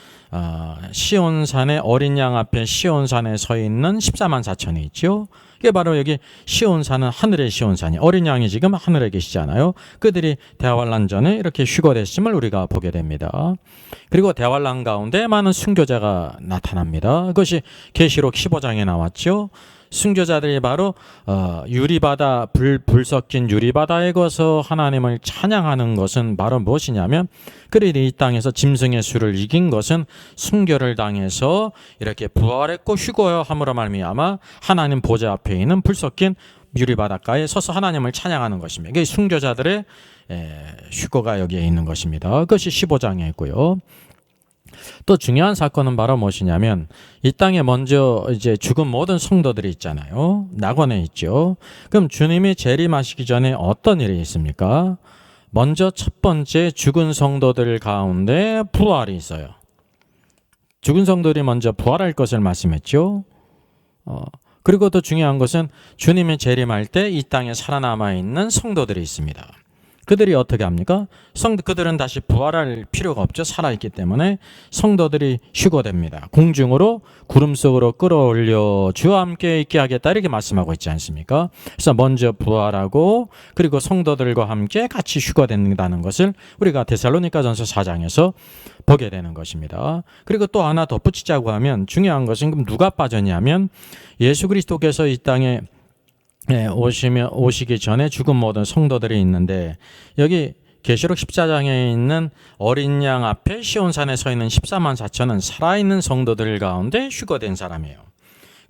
시온산의 어린 양 앞에 시온산에 서 있는 14만 4천이 있죠. 이게 바로 여기 시온산은 하늘의 시온산이 어린 양이 지금 하늘에 계시잖아요. 그들이 대환란 전에 이렇게 휴거됐음을 우리가 보게 됩니다. 그리고 대환란 가운데 많은 순교자가 나타납니다. 그것이 계시록 15장에 나왔죠. 순교자들이 바로 유리바다 불 섞인 유리바다에 거서 하나님을 찬양하는 것은 바로 무엇이냐면 그들이 이 땅에서 짐승의 수를 이긴 것은 순교를 당해서 이렇게 부활했고 휴거함으로 말미암아 하나님 보좌 앞에 있는 불 섞인 유리바닷가에 서서 하나님을 찬양하는 것입니다. 이게 순교자들의 휴거가 여기에 있는 것입니다. 그것이 15장에 있고요. 또 중요한 사건은 바로 무엇이냐면 이 땅에 먼저 이제 죽은 모든 성도들이 있잖아요. 낙원에 있죠. 그럼 주님이 재림하시기 전에 어떤 일이 있습니까? 먼저 첫 번째 죽은 성도들 가운데 부활이 있어요. 죽은 성도들이 먼저 부활할 것을 말씀했죠. 그리고 또 중요한 것은 주님이 재림할 때 이 땅에 살아남아 있는 성도들이 있습니다. 그들이 어떻게 합니까? 그들은 다시 부활할 필요가 없죠. 살아있기 때문에 성도들이 휴거됩니다. 공중으로 구름 속으로 끌어올려 주와 함께 있게 하겠다 이렇게 말씀하고 있지 않습니까? 그래서 먼저 부활하고 그리고 성도들과 함께 같이 휴거된다는 것을 우리가 데살로니가전서 4장에서 보게 되는 것입니다. 그리고 또 하나 덧붙이자고 하면 중요한 것은 그럼 누가 빠졌냐면 예수 그리스도께서 이 땅에 오시기 전에 죽은 모든 성도들이 있는데 여기 계시록 14장에 있는 어린 양 앞에 시온산에 서 있는 14만 4천은 살아있는 성도들 가운데 휴거된 사람이에요.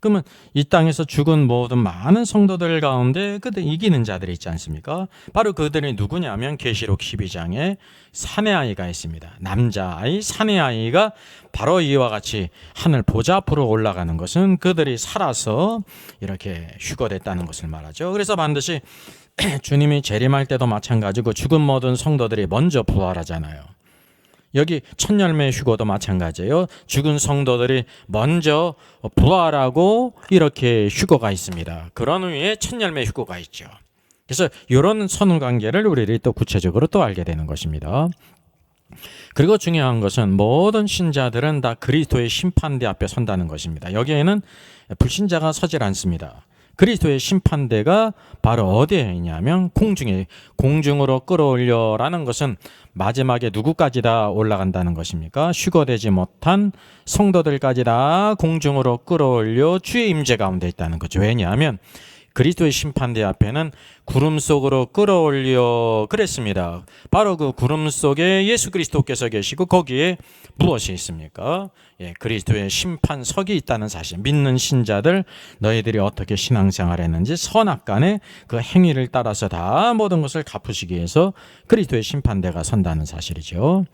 그러면 이 땅에서 죽은 모든 많은 성도들 가운데 그들 이기는 자들이 있지 않습니까? 바로 그들이 누구냐면 계시록 12장에 사내아이가 있습니다. 남자아이 사내아이가 바로 이와 같이 하늘 보좌 앞으로 올라가는 것은 그들이 살아서 이렇게 휴거됐다는 것을 말하죠. 그래서 반드시 주님이 재림할 때도 마찬가지고 죽은 모든 성도들이 먼저 부활하잖아요. 여기 첫 열매 휴거도 마찬가지예요. 죽은 성도들이 먼저 부활하고 이렇게 휴거가 있습니다. 그런 후에 첫 열매 휴거가 있죠. 그래서 이런 선후관계를 우리들이 또 구체적으로 또 알게 되는 것입니다. 그리고 중요한 것은 모든 신자들은 다 그리스도의 심판대 앞에 선다는 것입니다. 여기에는 불신자가 서질 않습니다. 그리스도의 심판대가 바로 어디에 있냐면 공중으로 끌어올려라는 것은 마지막에 누구까지 다 올라간다는 것입니까? 휴거되지 못한 성도들까지 다 공중으로 끌어올려 주의 임재 가운데 있다는 거죠. 왜냐하면 그리스도의 심판대 앞에는 구름 속으로 끌어올려 그랬습니다. 바로 그 구름 속에 예수 그리스도께서 계시고 거기에 무엇이 있습니까? 그리스도의 심판석이 있다는 사실. 믿는 신자들 너희들이 어떻게 신앙생활 했는지 선악간의 그 행위를 따라서 다 모든 것을 갚으시기 위해서 그리스도의 심판대가 선다는 사실이죠.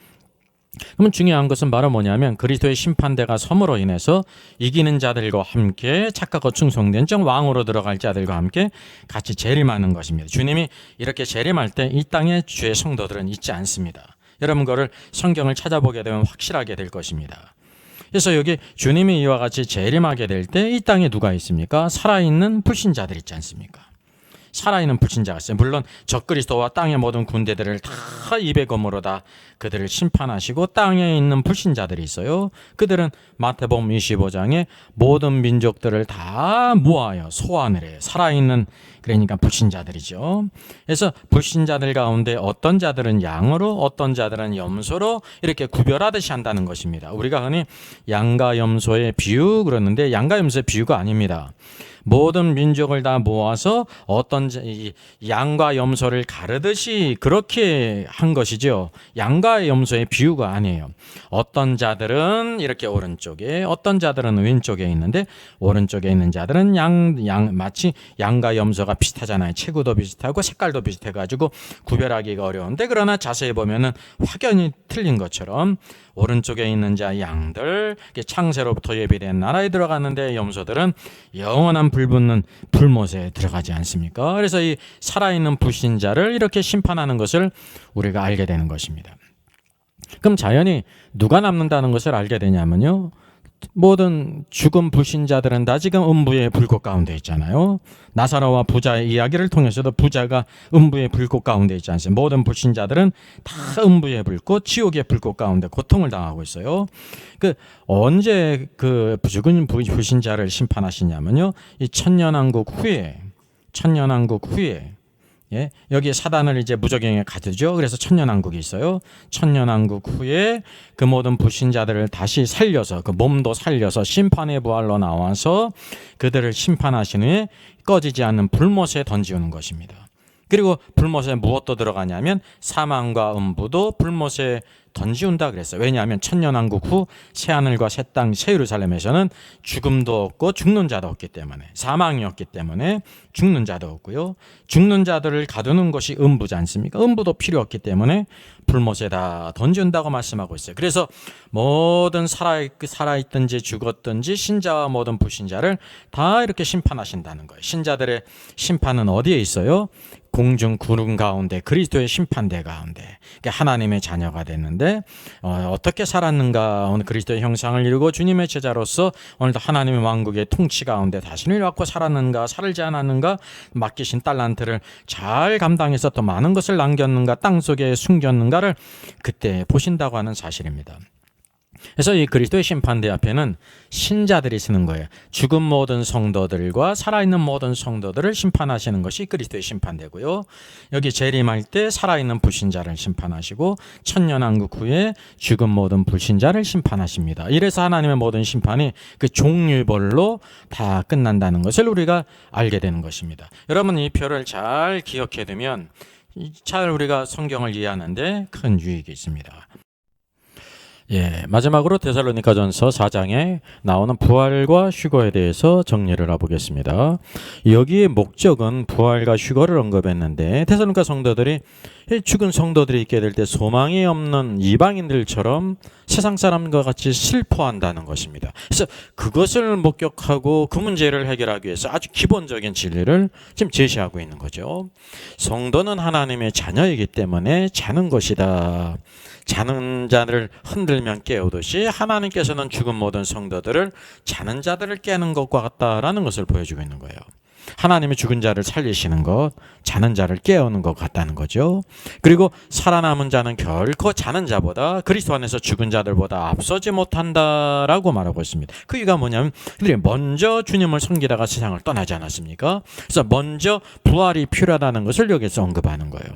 그러면 중요한 것은 바로 뭐냐면 그리스도의 심판대가 섬으로 인해서 이기는 자들과 함께 착하고 충성된 정 왕으로 들어갈 자들과 함께 같이 재림하는 것입니다. 주님이 이렇게 재림할 때 이 땅에 주의 성도들은 있지 않습니다. 여러분 그거를 성경을 찾아보게 되면 확실하게 될 것입니다. 그래서 여기 주님이 이와 같이 재림하게 될 때 이 땅에 누가 있습니까? 살아있는 불신자들 있지 않습니까? 살아있는 불신자가 있어요. 물론 적그리스도와 땅의 모든 군대들을 다 입의 검으로 다 그들을 심판하시고 땅에 있는 불신자들이 있어요. 그들은 마태복음 25장에 모든 민족들을 다 모아요. 소환을 해요. 살아있는 그러니까 불신자들이죠. 그래서 불신자들 가운데 어떤 자들은 양으로 어떤 자들은 염소로 이렇게 구별하듯이 한다는 것입니다. 우리가 흔히 양과 염소의 비유 그러는데 양과 염소의 비유가 아닙니다. 모든 민족을 다 모아서 어떤 양과 염소를 가르듯이 그렇게 한 것이죠. 양과 염소의 비유가 아니에요. 어떤 자들은 이렇게 오른쪽에 어떤 자들은 왼쪽에 있는데 오른쪽에 있는 자들은 마치 양과 염소가 비슷하잖아요. 체구도 비슷하고 색깔도 비슷해가지고 구별하기가 어려운데 그러나 자세히 보면은 확연히 틀린 것처럼 오른쪽에 있는 자 양들 창세로부터 예비된 나라에 들어갔는데 염소들은 영원한 불붙는 불못에 들어가지 않습니까? 그래서 이 살아있는 불신자를 이렇게 심판하는 것을 우리가 알게 되는 것입니다. 그럼 자연히 누가 남는다는 것을 알게 되냐면요. 모든 죽은 불신자들은 다 지금 음부의 불꽃 가운데 있잖아요. 나사로와 부자의 이야기를 통해서도 부자가 음부의 불꽃 가운데 있지 않습니까? 모든 불신자들은 다 음부의 불꽃, 지옥의 불꽃 가운데 고통을 당하고 있어요. 언제 그 죽은 불신자를 심판하시냐면요. 이 천년왕국 후에 여기 사단을 이제 무적행에 가두죠. 그래서 천년왕국이 있어요. 천년왕국 후에 그 모든 불신자들을 다시 살려서 그 몸도 살려서 심판의 부활로 나와서 그들을 심판하신 후에 꺼지지 않는 불못에 던지우는 것입니다. 그리고 불못에 무엇도 들어가냐면 사망과 음부도 불못에 던지운다 그랬어요. 왜냐하면 천년왕국 후 새하늘과 새 땅, 새 예루살렘에서는 죽음도 없고 죽는 자도 없기 때문에 사망이 없기 때문에 죽는 자도 없고요. 죽는 자들을 가두는 것이 음부지 않습니까? 음부도 필요 없기 때문에 불못에다 던지운다고 말씀하고 있어요. 그래서 모든 살아있든지 죽었든지 신자와 모든 불신자를 다 이렇게 심판하신다는 거예요. 신자들의 심판은 어디에 있어요? 공중 구름 가운데 그리스도의 심판대 가운데 하나님의 자녀가 됐는데 어떻게 살았는가? 오늘 그리스도의 형상을 이루고 주님의 제자로서 오늘도 하나님의 왕국의 통치 가운데 자신을 갖고 살았는가? 살지 않았는가? 맡기신 달란트를 잘 감당해서 또 많은 것을 남겼는가? 땅속에 숨겼는가를 그때 보신다고 하는 사실입니다. 그래서 이 그리스도의 심판대 앞에는 신자들이 서는 거예요. 죽은 모든 성도들과 살아있는 모든 성도들을 심판하시는 것이 그리스도의 심판대고요. 여기 재림할 때 살아있는 불신자를 심판하시고 천년왕국 후에 죽은 모든 불신자를 심판하십니다. 이래서 하나님의 모든 심판이 그 종류별로 다 끝난다는 것을 우리가 알게 되는 것입니다. 여러분 이 표를 잘 기억해 두면 잘 우리가 성경을 이해하는데 큰 유익이 있습니다. 마지막으로 데살로니가전서 4장에 나오는 부활과 휴거에 대해서 정리를 해보겠습니다. 여기의 목적은 부활과 휴거를 언급했는데 데살로니가 성도들이 죽은 성도들이 있게 될 때 소망이 없는 이방인들처럼 세상 사람과 같이 슬퍼한다는 것입니다. 그래서 그것을 목격하고 그 문제를 해결하기 위해서 아주 기본적인 진리를 지금 제시하고 있는 거죠. 성도는 하나님의 자녀이기 때문에 자는 것이다. 자는 자를 흔들면 깨우듯이 하나님께서는 죽은 모든 성도들을 자는 자들을 깨는 것과 같다라는 것을 보여주고 있는 거예요. 하나님이 죽은 자를 살리시는 것, 자는 자를 깨우는 것 같다는 거죠. 그리고 살아남은 자는 결코 자는 자보다 그리스도 안에서 죽은 자들보다 앞서지 못한다라고 말하고 있습니다. 그 이유가 뭐냐면 그들이 먼저 주님을 섬기다가 세상을 떠나지 않았습니까? 그래서 먼저 부활이 필요하다는 것을 여기서 언급하는 거예요.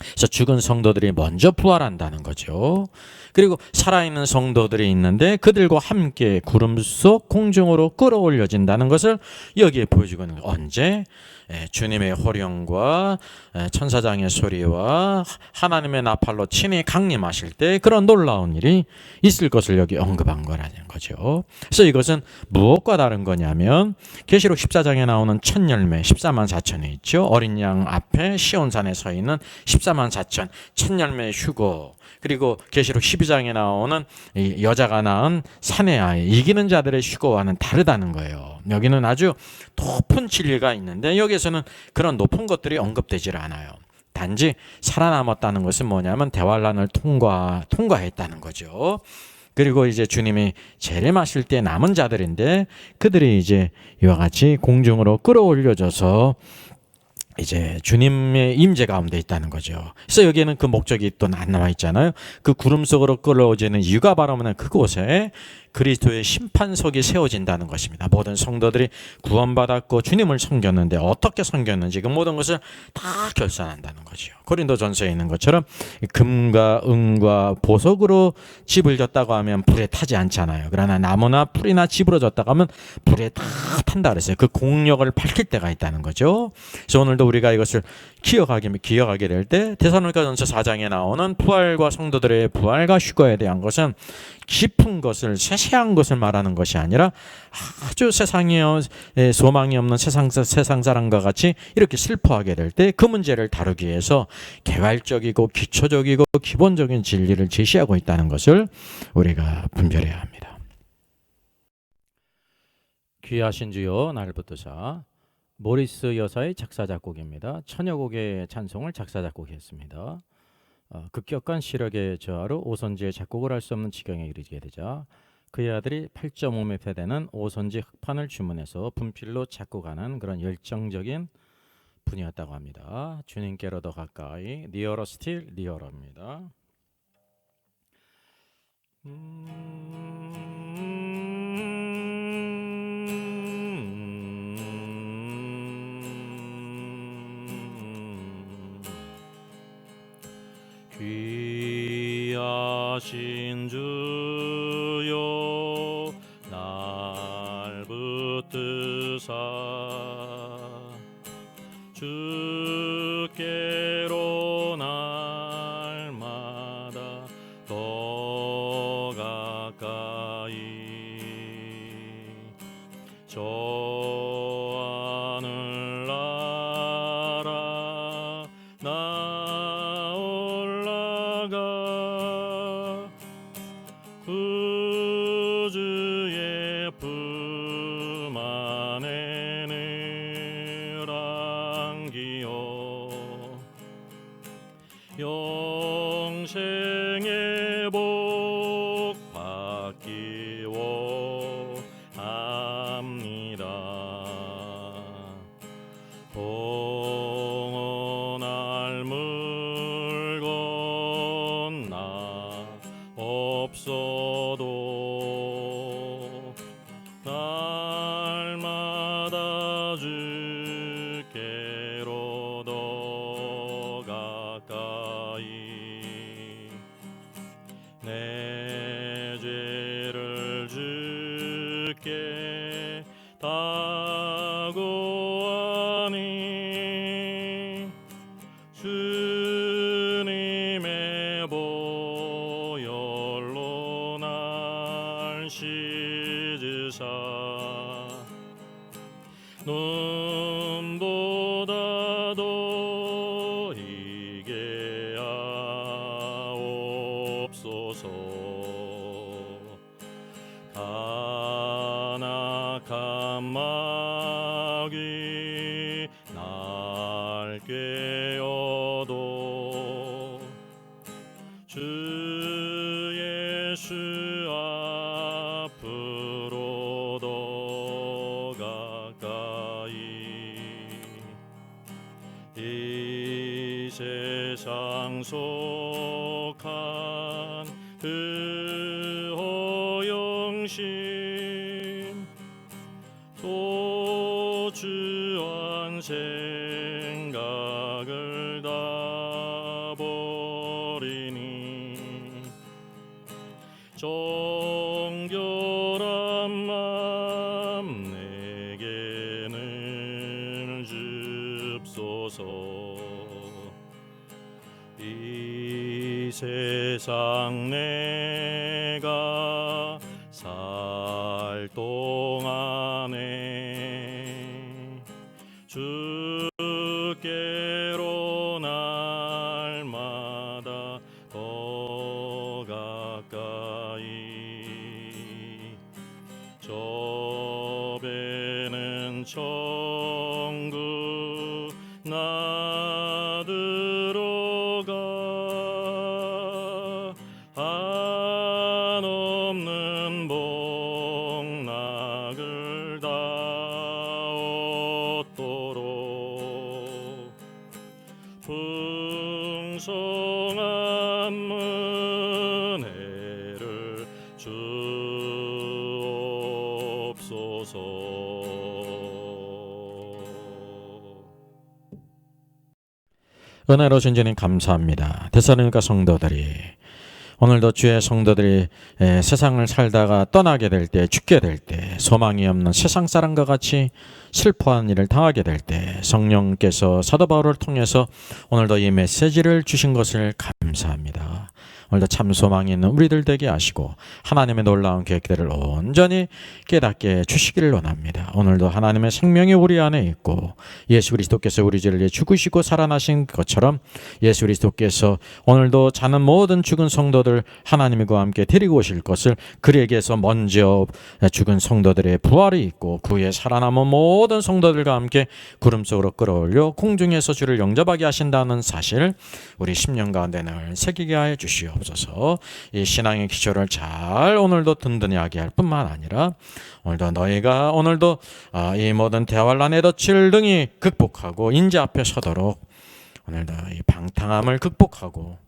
그래서 죽은 성도들이 먼저 부활한다는 거죠. 그리고 살아있는 성도들이 있는데 그들과 함께 구름 속 공중으로 끌어올려진다는 것을 여기에 보여주고 있는 거예요. 언제? 주님의 호령과 천사장의 소리와 하나님의 나팔로 친히 강림하실 때 그런 놀라운 일이 있을 것을 여기 언급한 거라는 거죠. 그래서 이것은 무엇과 다른 거냐면 계시록 14장에 나오는 첫 열매 14만 4천이 있죠. 어린 양 앞에 시온산에 서 있는 14만 4천 첫 열매 휴거, 그리고 계시록 12장에 나오는 이 여자가 낳은 사내 아이 이기는 자들의 휴거와는 다르다는 거예요. 여기는 아주 높은 진리가 있는데 여기에서는 그런 높은 것들이 언급되질 않아요. 단지 살아남았다는 것은 뭐냐면 대환란을 통과했다는 거죠. 그리고 이제 주님이 재림하실 때 남은 자들인데 그들이 이제 이와 같이 공중으로 끌어올려져서 이제 주님의 임재 가운데 있다는 거죠. 그래서 여기에는 그 목적이 또 안 나와 있잖아요. 그 구름 속으로 끌어오지는 이유가 바로 뭐냐면 그곳에 그리스도의 심판석이 세워진다는 것입니다. 모든 성도들이 구원받았고 주님을 섬겼는데 어떻게 섬겼는지 그 모든 것을 다 결산한다는 거죠. 고린도전서에 있는 것처럼 금과 은과 보석으로 집을 졌다고 하면 불에 타지 않잖아요. 그러나 나무나 풀이나 집으로 졌다고 하면 불에 다 탄다 그랬어요. 그 공력을 밝힐 때가 있다는 거죠. 그래서 오늘도 우리가 이것을 기억하게 될 때 데살로니가전서 4장에 나오는 부활과 성도들의 부활과 휴거에 대한 것은 깊은 것을 세세한 것을 말하는 것이 아니라 아주 세상에 소망이 없는 세상 사람과 같이 이렇게 슬퍼하게 될 때 그 문제를 다루기 위해서 개괄적이고 기초적이고 기본적인 진리를 제시하고 있다는 것을 우리가 분별해야 합니다. 귀하신 주여 나를 붙드사 모리스 여사의 작사 작곡입니다. 천여곡의 찬송을 작사 작곡했습니다. 급격한 시력의 저하로 오선지의 작곡을 할 수 없는 지경에 이르게 되자 그의 아들이 8.5m 되는 오선지 흑판을 주문해서 분필로 작곡하는 그런 열정적인 분이었다고 합니다. 주님께로 더 가까이 Nearer Still Nearer입니다. 귀하신 주여 날 붙드사 주께로 날마다 더 가까이 저 하늘 나라 나 올라가 구주의 품 안에 늘 안기요 영생의 복 받기 원합니다. 공헌할 물건 나 없어도 날마다 주께로 더 가까이 내 죄를 주께 다고하니 주님의 보혈로 날 씻으사 눈보다도 이게 하옵소서. 간악한 마귀 날 꾀어도 주 예수 앞으로 더 가까이 이 세상 속한 그 허영심 또 주한 생각을 다 버리니 정결한 맘 내게는 줍소서. 이 세상 내가 살 동안에 주께로 날마다 더 가까이 저배는 천국 나 들어가 한없는 복락을 다 얻도록 풍성한 은혜를 주옵소서. 은혜로 주님 감사합니다. 데살로니가 성도들이 오늘도 주의 성도들이 세상을 살다가 떠나게 될 때, 죽게 될 때, 소망이 없는 세상 사람과 같이 슬퍼하는 일을 당하게 될 때 성령께서 사도 바울을 통해서 오늘도 이 메시지를 주신 것을 감사합니다. 오늘도 참 소망이 있는 우리들 되게 하시고 하나님의 놀라운 계획들을 온전히 깨닫게 주시기를 원합니다. 오늘도 하나님의 생명이 우리 안에 있고 예수 그리스도께서 우리 죄를 위해 죽으시고 살아나신 것처럼 예수 그리스도께서 오늘도 자는 모든 죽은 성도들 하나님과 함께 데리고 오실 것을 그에게서 먼저 죽은 성도들의 부활이 있고 그 후에 살아남은 모든 성도들과 함께 구름 속으로 끌어올려 공중에서 주를 영접하게 하신다는 사실 우리 10년 가운데 늘 새기게 하여 주시옵소서. 이 신앙의 기초를 잘 오늘도 든든히 하게 할 뿐만 아니라 오늘도 너희가 오늘도 이 모든 대환란의 덫을 등이 극복하고 인재 앞에 서도록 오늘도 이 방탕함을 극복하고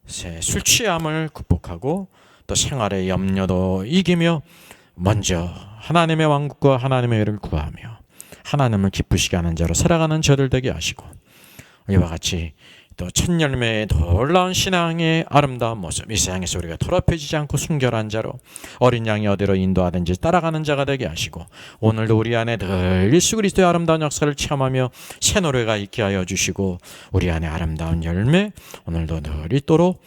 술 취함을 극복하고 또 생활의 염려도 이기며 먼저 하나님의 왕국과 하나님의 의를 구하며 하나님을 기쁘시게 하는 자로 살아가는 저들 되게 하시고 이와 같이 또 첫 열매의 놀라운 신앙의 아름다운 모습 이 세상에서 우리가 더럽혀지지 않고 순결한 자로 어린 양이 어디로 인도하든지 따라가는 자가 되게 하시고 오늘도 우리 안에 늘 예수 그리스도의 아름다운 역사를 체험하며 새 노래가 있게 하여 주시고 우리 안에 아름다운 열매 오늘도 늘 있도록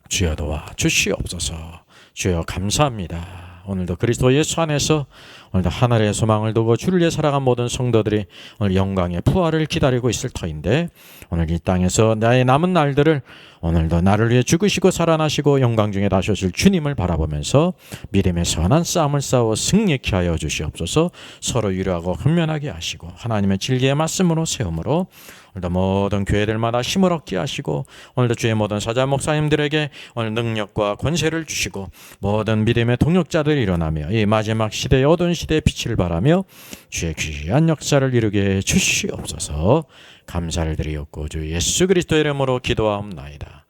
주여 도와 주시옵소서. 주여 감사합니다. 오늘도 그리스도 예수 안에서 오늘도 하늘의 소망을 두고 주를 위해 살아간 모든 성도들이 오늘 영광의 부활을 기다리고 있을 터인데 오늘 이 땅에서 나의 남은 날들을 오늘도 나를 위해 죽으시고 살아나시고 영광 중에 다시 오실 주님을 바라보면서 믿음의 선한 싸움을 싸워 승리케 하여 주시옵소서. 서로 위로하고 훈련하게 하시고 하나님의 진리의 말씀으로 세움으로 오늘도 모든 교회들마다 힘을 얻게 하시고 오늘도 주의 모든 사자 목사님들에게 오늘 능력과 권세를 주시고 모든 믿음의 동력자들이 일어나며 이 마지막 시대의 어두운 시대의 빛을 발하며 주의 귀한 역사를 이루게 주시옵소서. 감사를 드리옵고 주 예수 그리스도의 이름으로 기도하옵나이다.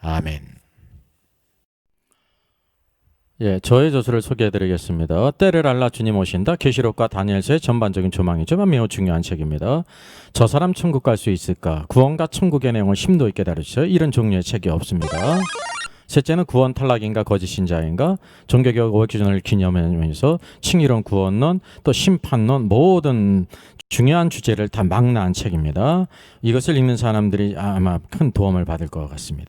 아멘. 저의 저서를 소개해드리겠습니다. 때를 알라 주님 오신다. 계시록과 다니엘서의 전반적인 조망이지만 매우 중요한 책입니다. 저 사람 천국 갈 수 있을까? 구원과 천국의 내용을 심도 있게 다루죠. 이런 종류의 책이 없습니다. 셋째는 구원 탈락인가 거짓 신자인가, 종교개혁 500주년을 기념하면서 칭의론, 구원론, 또 심판론, 모든 중요한 주제를 다 망라한 책입니다. 이것을 읽는 사람들이 아마 큰 도움을 받을 것 같습니다.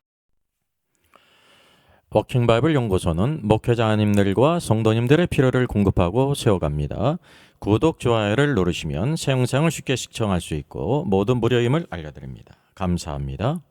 워킹 바이블 연구소는 목회자님들과 성도님들의 필요를 공급하고 세워갑니다. 구독, 좋아요를 누르시면 새 영상을 쉽게 시청할 수 있고 모든 무료임을 알려드립니다. 감사합니다.